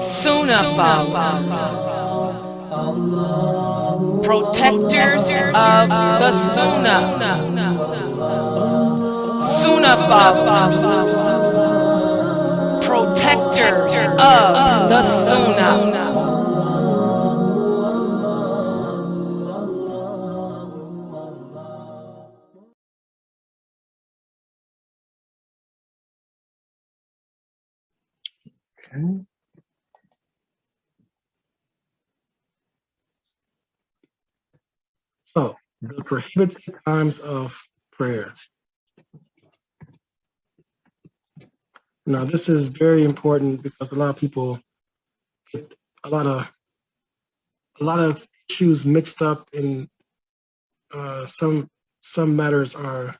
Sunnahfollowers, protectors of the Sunnah. Sunnahfollowers, protectors of the Sunnah. Okay. So, the prohibited times of prayer. Now, this is very important because a lot of people get a lot of issues mixed up in some matters are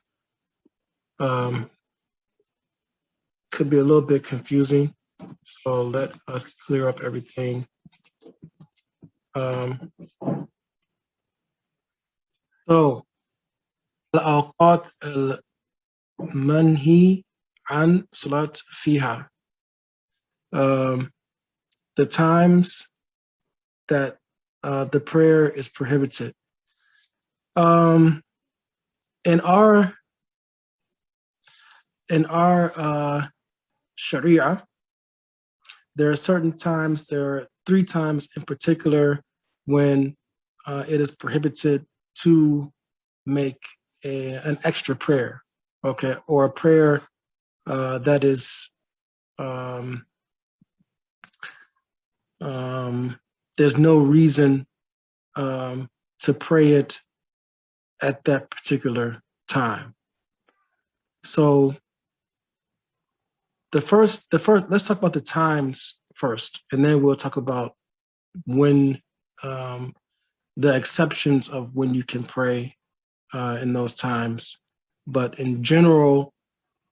could be a little bit confusing. So let us clear up everything. So الأوقات المنهي عن صلاة فيها. The times that the prayer is prohibited. In our Sharia, there are certain times. There are 3 times in particular when it is prohibited to make an extra prayer, okay, or a prayer that is there's no reason to pray it at that particular time. So the first let's talk about the times first, and then we'll talk about when the exceptions of when you can pray in those times. But in general,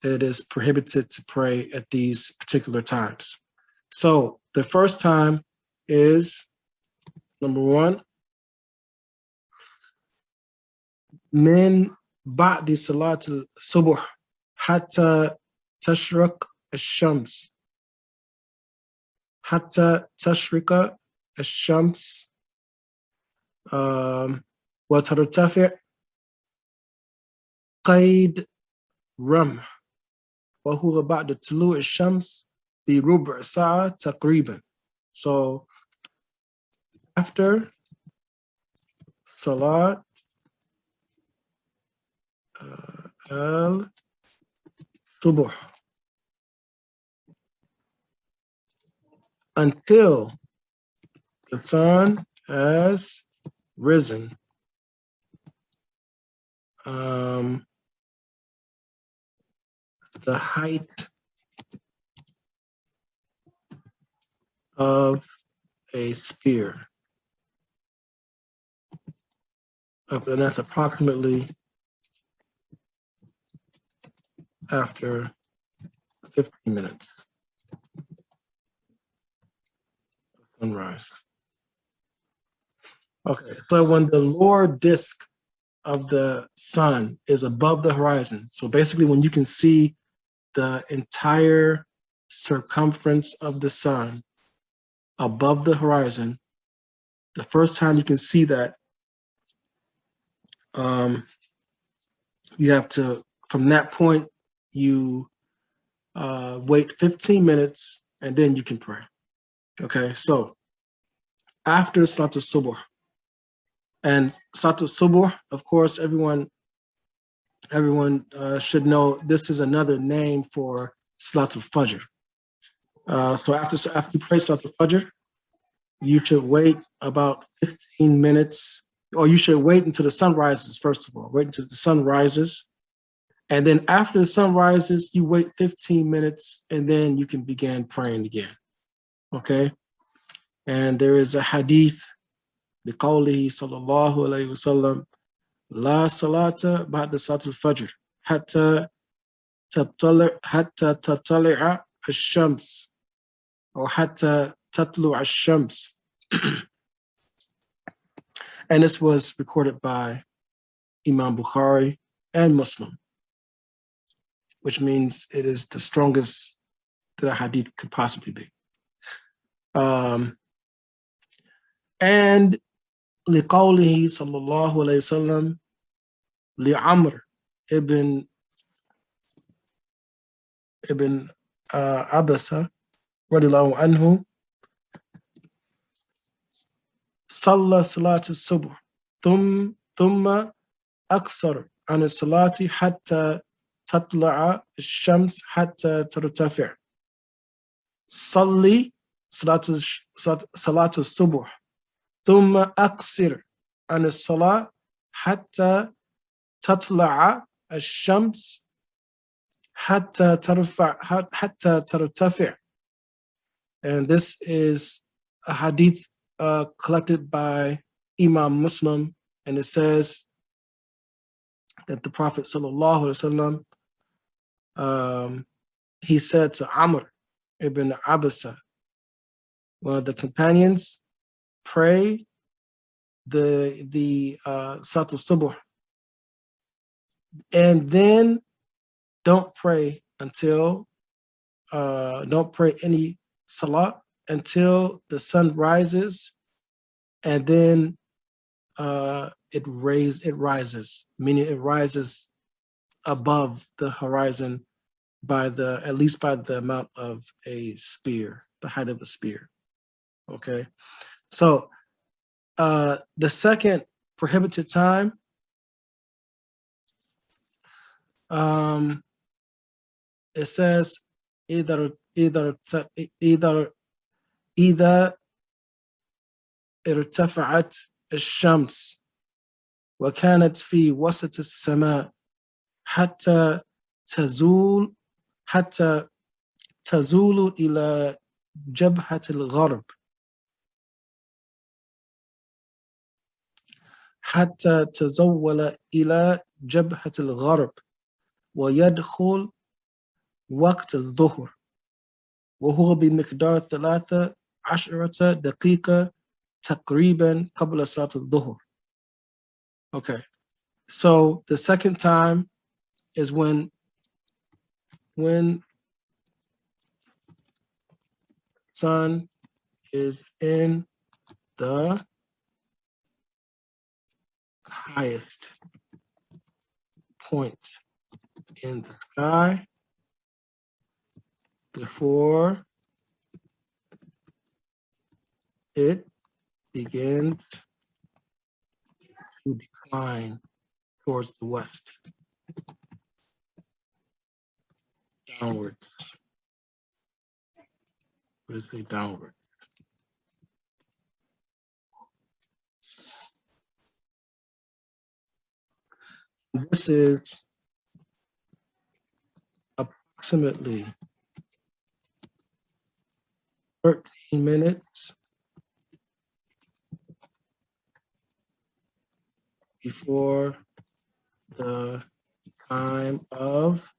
it is prohibited to pray at these particular times. So the first time is number 1, من بعد صلاة الصبح حتى تشرق الشمس. حتى تشرق الشمس وترتفع قيد رمح وهو بعد طلوع الشمس بربع ساعة تقريبا. So after Salat al-Subuh until the sun has risen, the height of a spear. And that's approximately after 15 minutes of sunrise. Okay, so when the lower disk of the sun is above the horizon, so basically when you can see the entire circumference of the sun above the horizon, the first time you can see that, you have to, from that point, you wait 15 minutes and then you can pray. Okay, so after Salat al-Subuh, and Salat al-Subuh, of course, everyone should know this is another name for Salat al-Fajr. So after you pray Salat al-Fajr, you should wait about 15 minutes, or you should wait until the sun rises, first of all. Wait until the sun rises. And then after the sun rises, you wait 15 minutes, and then you can begin praying again. Okay? And there is a hadith, بقوله صلى الله عليه وسلم, لا صلاة بعد صلاة الفجر حتى تطلع الشمس or حتى تطلع الشمس. And this was recorded by Imam Bukhari and Muslim, which means it is the strongest that a hadith could possibly be. And لقوله صلى الله عليه وسلم لعمر ibn Abasa رضي الله عنه صلى صلاة الصبح ثم أكثر عن الصلاة حتى تطلع الشمس حتى ترتفع. صلي صلاة الصبح ثم أكثر عن الصلاة حتى تطلع الشمس حتى ترتفع. And this is a hadith collected by Imam Muslim, and it says that the Prophet sallallahu alaihi wasallam, he said to Amr ibn Abasa, one of the companions, pray the Salat al-Subuh, and then don't pray any salat until the sun rises, and then it rises, meaning it rises above the horizon at least by the amount of a spear, the height of a spear. Okay, so the second prohibited time, it says either ارتفعت الشمس وكانت في وسط السماء حتى تزول إلى جبهة الغرب حتى تزول إلى جبهة الغرب ويدخل وقت الظهر وهو بمقدار 13 دقيقة تقريبا قبل صلاة الظهر. Okay, so the second time is when sun is in the highest point in the sky before it begins to decline towards the west, downward. What is it, downward? This is approximately 13 minutes before the time of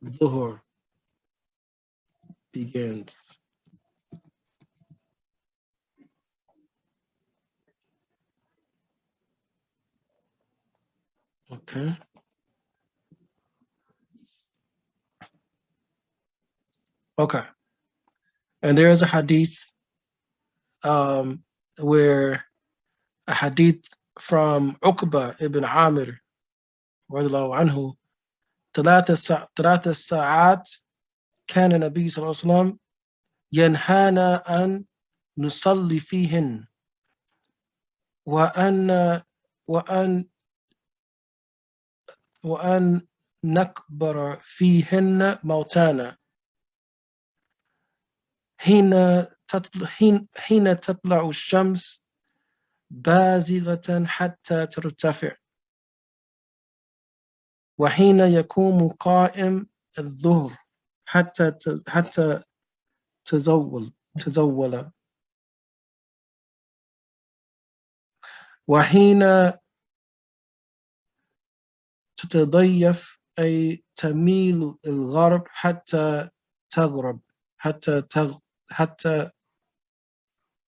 Dhuhr begins. Okay. Okay. And there is a hadith where a hadith from Uqba ibn Amir radiallahu anhu, ثلاث ساعات كان النبي صلى الله عليه وسلم ينهانا أن نصلي فيهن وأن نكبر فيهن موتانا حين تطلع الشمس بازغة حتى ترتفع وحين يقوم قائم الظهر حتى تزول وحين تتضيف أي تميل الغرب حتى تغرب حتى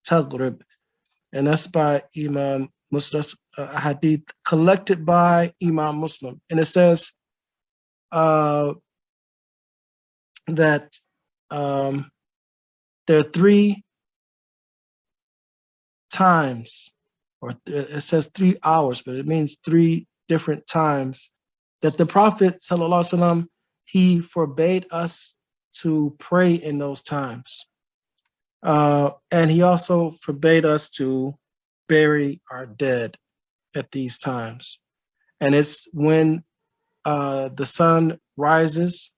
تغرب. And that's by Imam Muslim, a hadith collected by Imam Muslim. And it says, that there are 3 times, or it says 3 hours, but it means 3 different times that the Prophet sallallahu alaihi wasallam, he forbade us to pray in those times, and he also forbade us to bury our dead at these times. And it's when the sun rises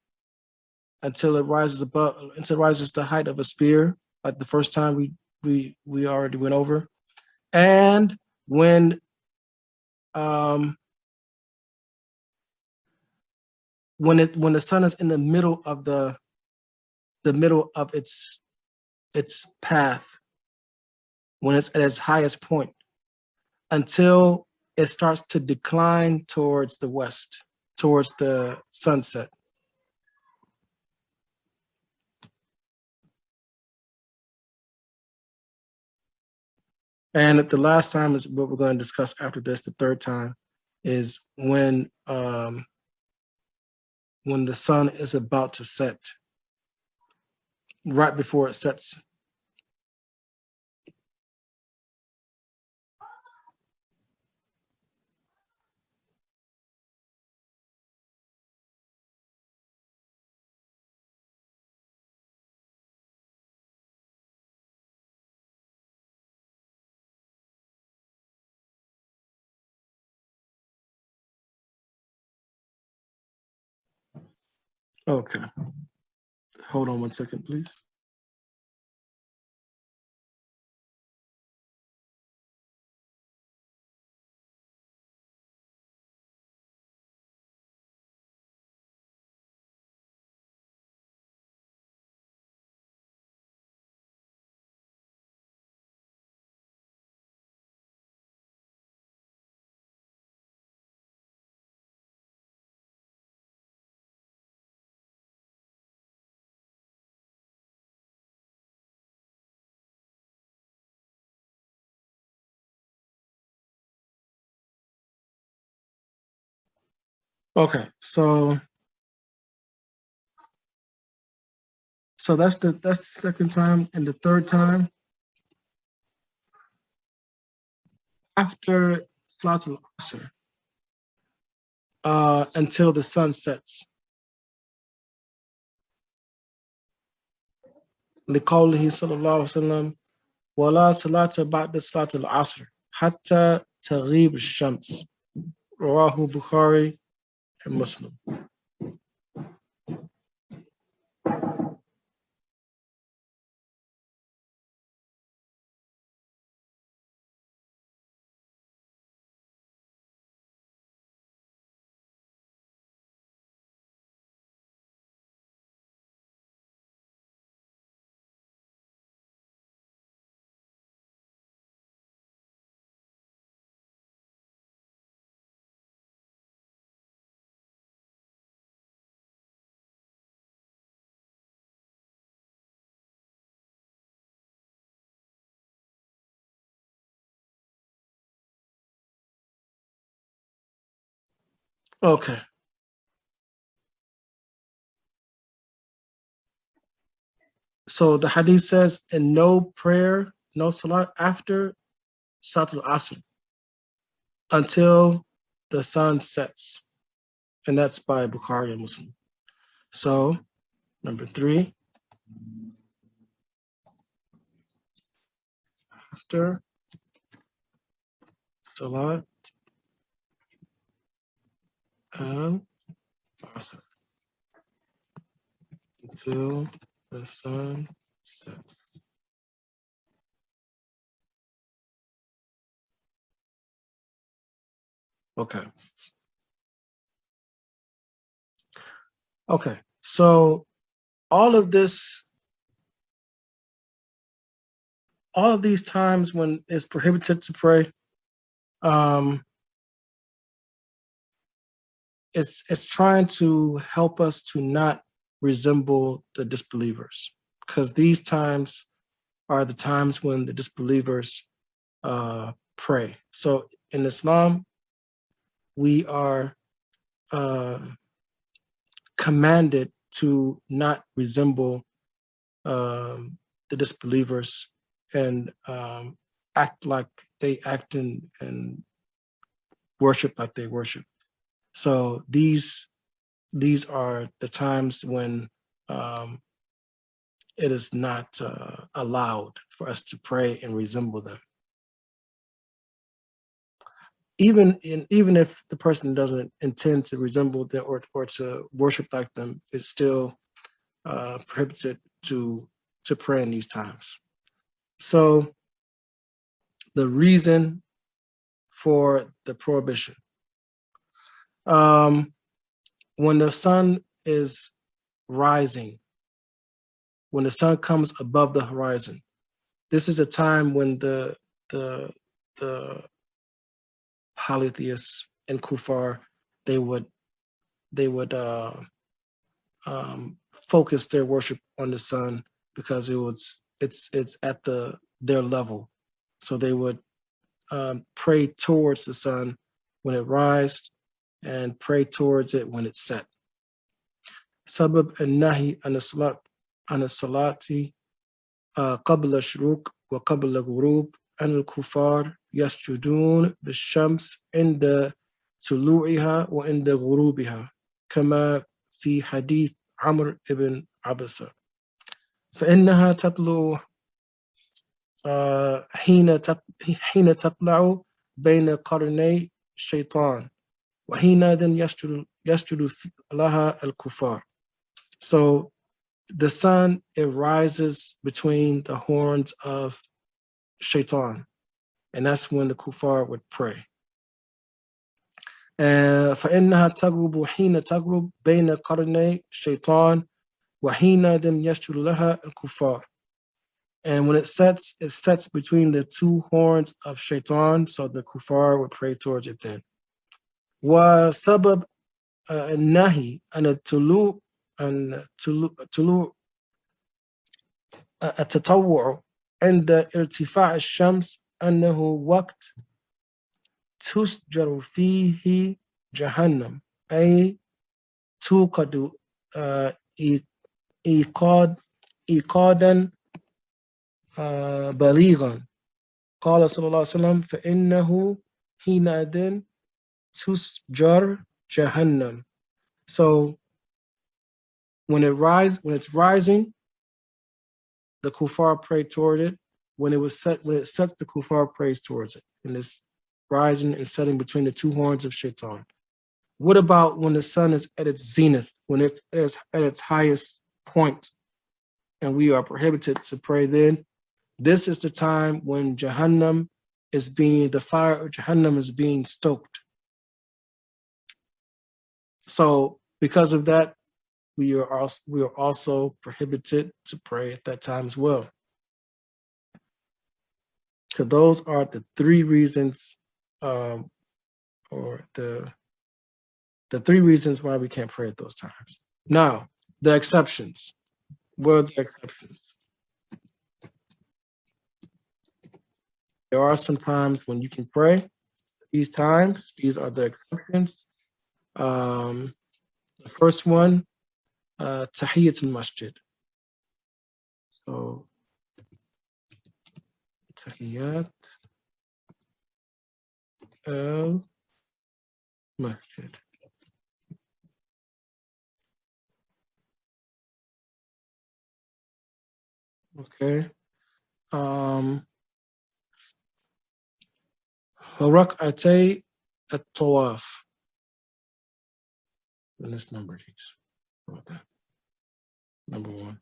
until it rises the height of a spear, like the first time we already went over, and when when the sun is in the middle of its path, when it's at its highest point, until it starts to decline towards the west, towards the sunset. And the last time is what we're going to discuss after this. The third time is when the sun is about to set, right before it sets. Okay. Hold on one second, please. Okay, so that's the second time, and the third time after Salat al-Asr, until the sun sets. لقوله صلى الله عليه وسلم ولا صلاة بعد صلاة العصر حتى تغيب الشمس. رواه Bukhari and Muslim. Okay, so the hadith says, and no prayer, no salat after Salat al-Asr until the sun sets. And that's by Bukhari and Muslim. So, number 3, after Salat al-Asr until the sun sets. Okay. Okay, so all of these times when it's prohibited to pray, it's trying to help us to not resemble the disbelievers, because these times are the times when the disbelievers pray. So in Islam, we are commanded to not resemble the disbelievers and act like they act and worship like they worship. So these are the times when it is not allowed for us to pray and resemble them. Even if the person doesn't intend to resemble them or to worship like them, it's still prohibited to pray in these times. So the reason for the prohibition. When the sun is rising, when the sun comes above the horizon, this is a time when the polytheists and kuffar they would focus their worship on the sun because it's at their level, so they would pray towards the sun when it rises and pray towards it when it's set. سبب النهي عن الصلاة قبل الشروق وقبل الغروب أن الكفار يسجدون بالشمس عند طلوعها وعند غروبها كما في حديث عمرو بن عبسة فإنها تطلع حين تطلع بين قرني الشيطان وحينئذ يسجد لها الكفار. So the sun, it rises between the horns of Shaitan, and that's when the kuffar would pray. فإنها تغرب حين تغرب بين قرني الشيطان وحينئذ يسجد لها الكفار. And when it sets between the two horns of Shaitan, so the kuffar would pray towards it then. وسبب النهي عن الطلوع التطوع عند ارتفاع الشمس أنه وقت تسجر فيه جهنم أي توقد إيقادا بليغا. قال صلى الله عليه وسلم فإنه حينئذ تسجر جهنم. So when it's rising, the kuffar pray toward it. When it sets, the kuffar prays towards it. And it's rising and setting between the two horns of Shaitan. What about when the sun is at its zenith, when it's at its highest point, and we are prohibited to pray then? This is the time when the fire of Jahannam is being stoked. So because of that, we are also prohibited to pray at that time as well. So those are the three reasons, or the three reasons why we can't pray at those times. Now, the exceptions. What are the exceptions? There are some times when you can pray. These are the exceptions. The first one, Tahiyyat al-Masjid. So, Tahiyyat al-Masjid. Okay. Rak'atay at-Tawaf. And let's number these. How about that? Number one.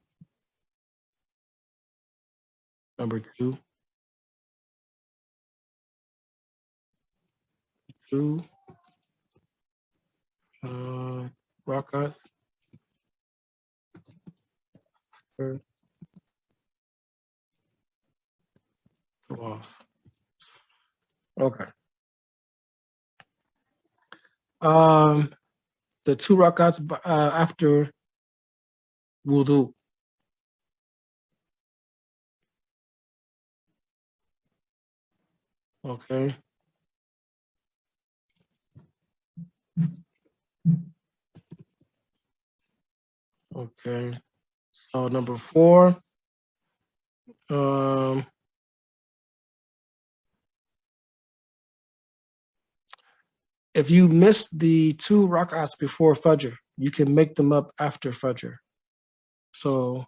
Number two. Rakat. Tawaf. Okay. The two rakats after wudu. Okay. Okay. So number 4. If you miss the 2 rak'ats before Fajr, you can make them up after Fajr. So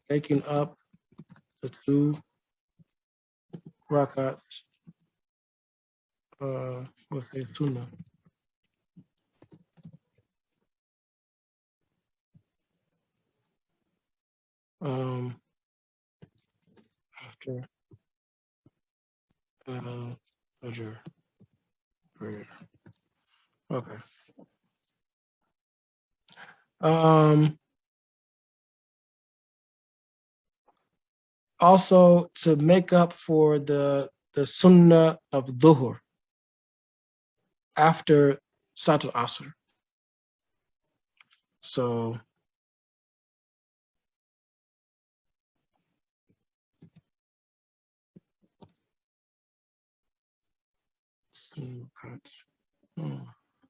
making up the 2 rak'ats, what's the Sunnah? After Fajr prayer. Okay. Also, to make up for the Sunnah of Dhuhr after Salat al-Asr. So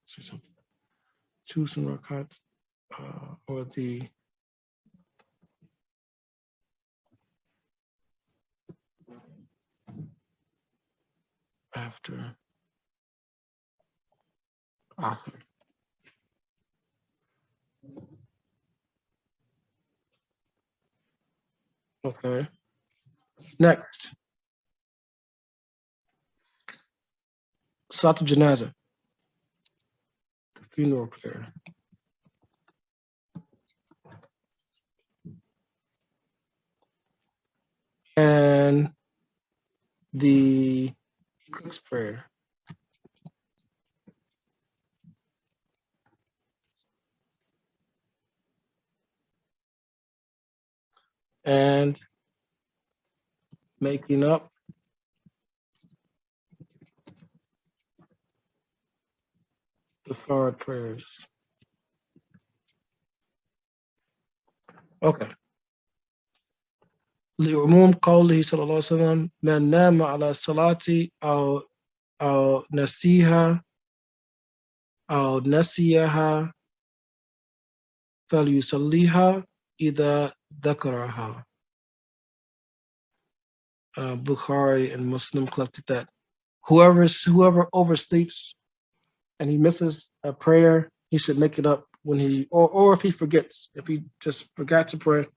see something. 2 Sunnah rakats, or the after Asr. Okay. Next, Salat al-Janazah, the funeral prayer. And the eclipse prayer. And making up the Fard prayers. Okay. لعموم قوله صلى الله عليه وسلم من نام على الصلاة أو نسيها أو نسيها فليصليها إذا ذكرها. Bukhari and Muslim collected that. Whoever oversleeps and he misses a prayer, he should make it up when or if he forgets. If he just forgot to pray,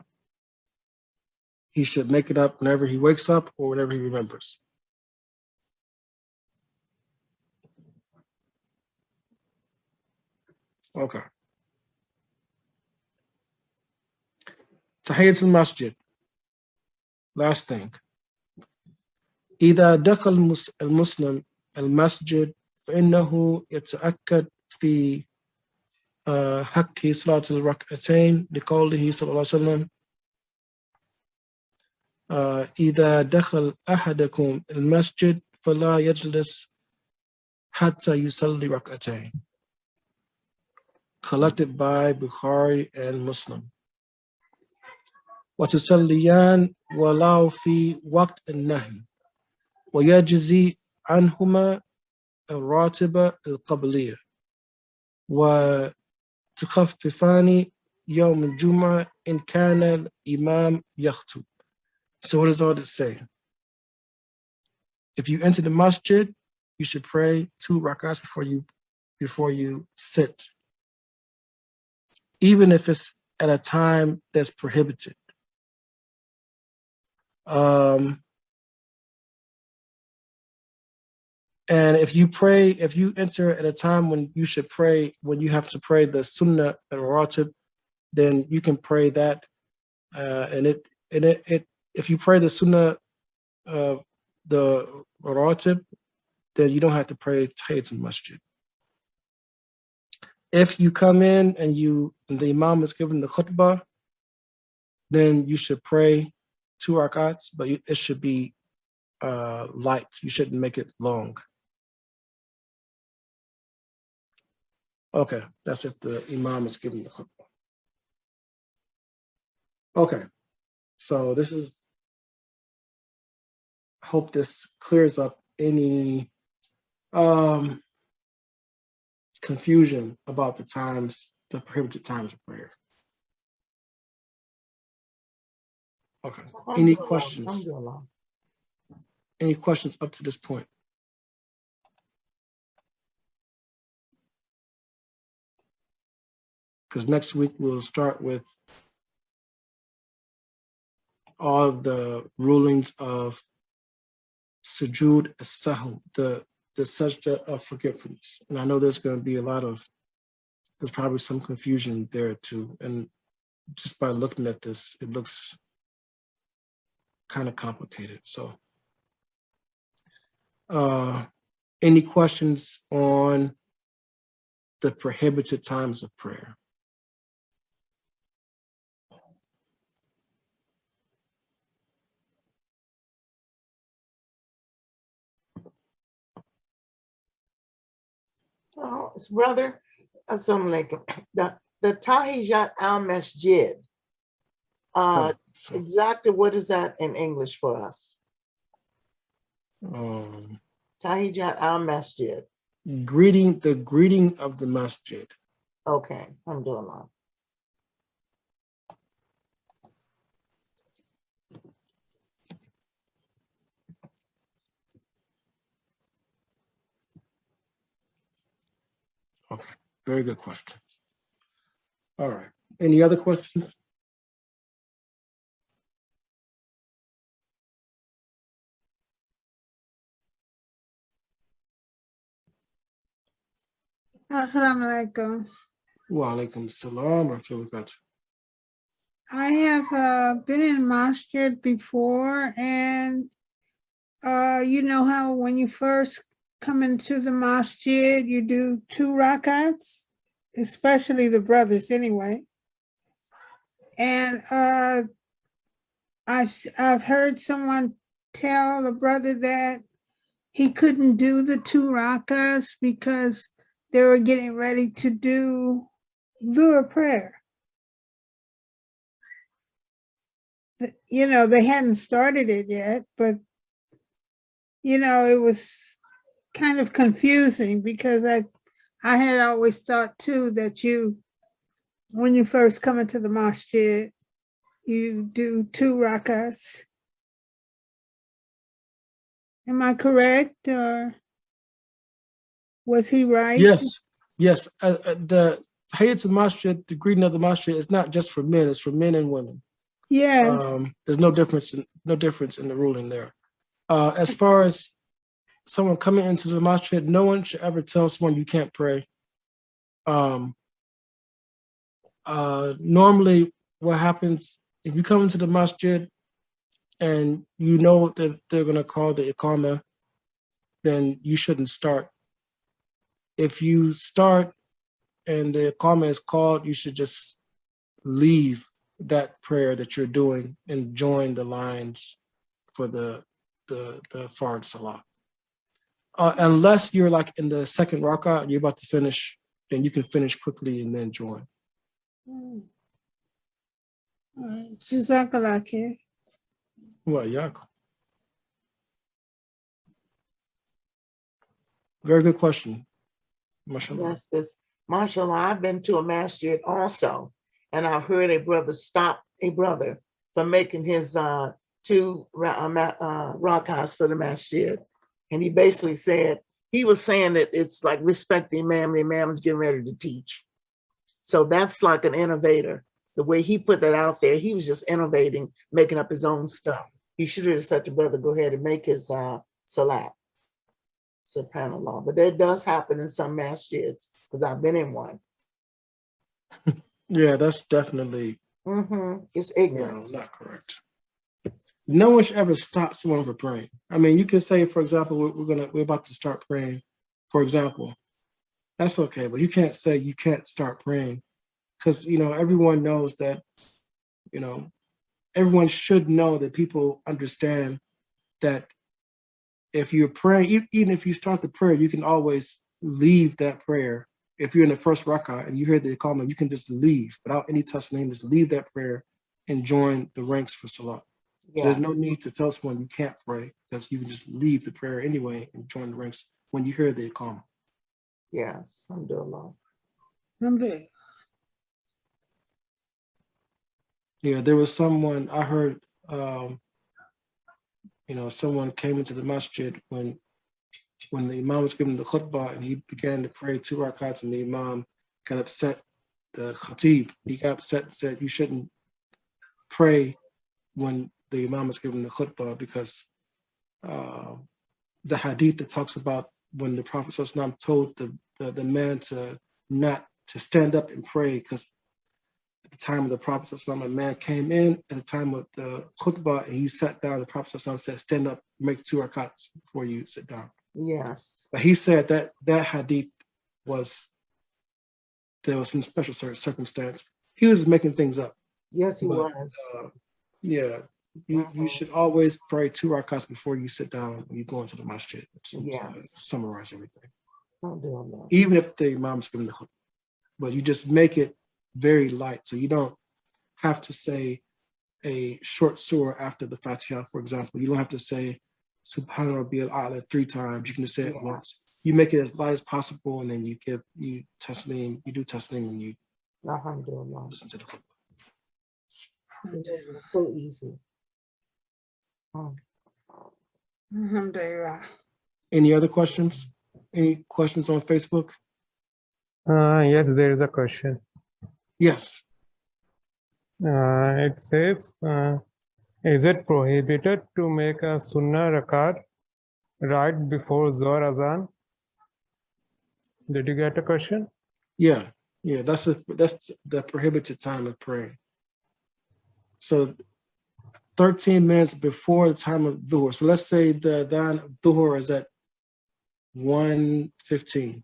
he should make it up whenever he wakes up or whenever he remembers. Okay. Tahiyyat al-Masjid. Last thing. إذا دخل المسلم المسجد فإنه يتأكد في حق صلاة الركعتين لقوله صلى الله عليه وسلم إذا دخل أحدكم المسجد فلا يجلس حتى يصلي ركعتين. Collected by Bukhari and Muslim. وتصليان ولو في وقت النهي ويجزي عنهما الراتبة القبلية وتخففان يوم الجمعة إن كان الإمام يخطب. So what does all this say? If you enter the masjid, you should pray 2 rakats before you sit, even if it's at a time that's prohibited. And if you enter at a time when you should pray, when you have to pray the Sunnah al-Ratib, then you can pray that. If you pray the Sunnah, the Ratib, then you don't have to pray Tahiyyat al-Masjid. If you come in and the Imam is giving the khutbah, then you should pray 2 rakats, but it should be light. You shouldn't make it long. Okay, that's if the Imam is giving the khutbah. Okay, so I hope this clears up any confusion about the times the prohibited times of prayer. Okay. Any questions? Any questions up to this point? Because next week we'll start with all of the rulings of sujood as-sahw, the sajda of forgetfulness. And I know there's going to be there's probably some confusion there too. And just by looking at this, it looks kind of complicated. So any questions on the prohibited times of prayer? Oh, brother, assalamu alaikum. The Tahijat al-Masjid, exactly what is that in English for us? Tahijat al-Masjid. The greeting of the masjid. Okay, I'm doing that. Okay, very good question. All right. Any other questions? Assalamu alaikum. Wa alaikum salam wa rahmatullahi. I have been in masjid before, and you know how when you first come into the masjid, you do 2 rakats, especially the brothers anyway. And I've heard someone tell the brother that he couldn't do the 2 rakats because they were getting ready to do Dhuhr prayer. You know, they hadn't started it yet, but, you know, it was kind of confusing because I had always thought too that when you first come into the masjid, you do 2 rakats. Am I correct, or was he right? Yes. The Hayat al-Masjid, the greeting of the masjid, is not just for men; it's for men and women. Yes. There's no difference in the ruling there. As far as someone coming into the masjid, no one should ever tell someone you can't pray. Normally, what happens if you come into the masjid and you know that they're going to call the iqamah, then you shouldn't start. If you start and the iqamah is called, you should just leave that prayer that you're doing and join the lines for the Fard Salah. Unless you're like in the second rak'ah, you're about to finish, then you can finish quickly and then join. All right. Jazakallah khair. Well, yeah. Very good question. Mashallah. Yes, this, mashallah, I've been to a masjid also, and I've heard a brother stop a brother from making his 2 rakahs for the masjid. And he basically said, he was saying that it's like respect the imam is getting ready to teach. So that's like an innovator. The way he put that out there, he was just innovating, making up his own stuff. He should have said to brother, go ahead and make his salat. SubhanAllah. But that does happen in some masjids, because I've been in one. Yeah, that's definitely It's ignorance. not correct. No one should ever stop someone from praying. I mean, you can say, for example, we're about to start praying, for example. That's okay, but you can't say you can't start praying, because everyone knows that, everyone should know that people understand that if you're praying, even if you start the prayer, you can always leave that prayer. If you're in the first rak'ah and you hear the iqamah, you can just leave without any tasneem, just leave that prayer and join the ranks for salat. So there's no need to tell someone you can't pray, because you can just leave the prayer anyway and join the ranks when you hear the iqamah. Yes, alhamdulillah. Yeah, there was someone I heard. Someone came into the masjid when the imam was giving the khutbah, and he began to pray 2 rakats, and the imam got upset. The khatib, he got upset and said, "You shouldn't pray when the imam is giving the khutbah, because the hadith that talks about when the Prophet ﷺ told the man to not to stand up and pray, because at the time of the Prophet ﷺ, a man came in at the time of the khutbah and he sat down. The Prophet ﷺ said, "Stand up, make 2 rakats before you sit down." Yes. But he said that hadith there was some special circumstance. He was making things up. Yes, he But, was. Yeah, you should always pray 2 rakats before you sit down when you go into the masjid. To summarize everything. Don't do that. Even if the imam's giving the khutbah, but you just make it very light, so you don't have to say a short surah after the Fatiha. For example, you don't have to say Subhana Rabbiyal A'la 3 times. You can just say it once. You make it as light as possible, and then you do tasneem, and you Alhamdulillah. listen to the khutbah. It's so easy. Alhamdulillah. Any other questions? Any questions on Facebook? Yes, there is a question. Yes. It says, is it prohibited to make a Sunnah rakat right before Zorazzan? Did you get a question? Yeah. That's the prohibited time of praying. So 13 minutes before the time of dhuhr. So let's say the adhan of dhuhr is at 1:15.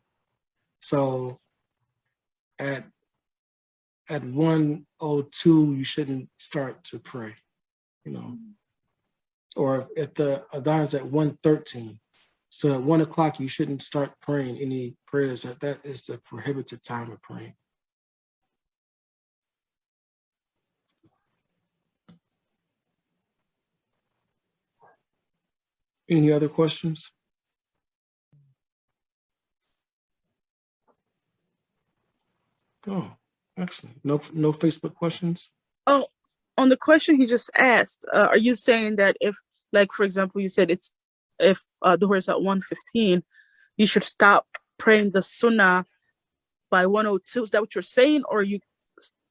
So at 1:02 you shouldn't start to pray, or if the adhan is at 1:13. So at 1 o'clock you shouldn't start praying any prayers. That is the prohibited time of praying. Any other questions? Oh, excellent. No Facebook questions? Oh, on the question he just asked, are you saying that if, like, for example, you said if the is at 1:15, you should stop praying the Sunnah by 1:02? Is that what you're saying, or you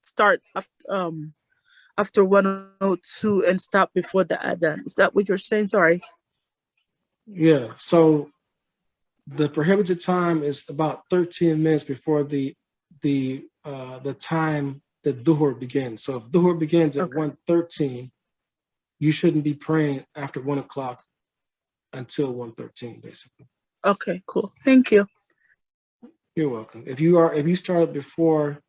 start after 1:02 and stop before the adhan? Is that what you're saying? Sorry. Yeah. So the prohibited time is about 13 minutes before the time that dhuhr begins. So if dhuhr begins at 1:13, you shouldn't be praying after 1 o'clock until 1:13, basically. Okay, cool. Thank you. You're welcome. If you started before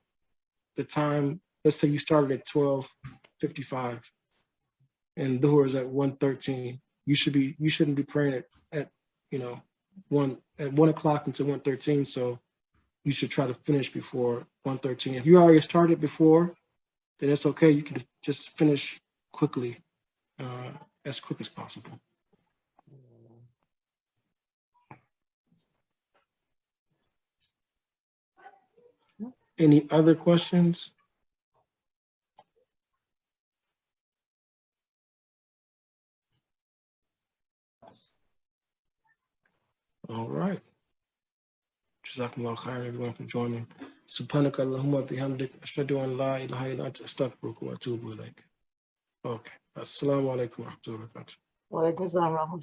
the time, let's say you started at 12:55 and dhuhr is at 1:13, you shouldn't be praying at 1 o'clock until 1:13. So you should try to finish before 1:13. If you already started before, then it's okay. You can just finish quickly, as quick as possible. Any other questions? All right. Jazakumullah khairan, everyone, for joining. Subhanaka Allahumma bihamdik, ashhadu an la ilaha illa anta, astaghfiruka wa atubu ilayk. Okay. Assalamu alaikum wa rahmatullahi wa barakatuh. Well, it does not wrong.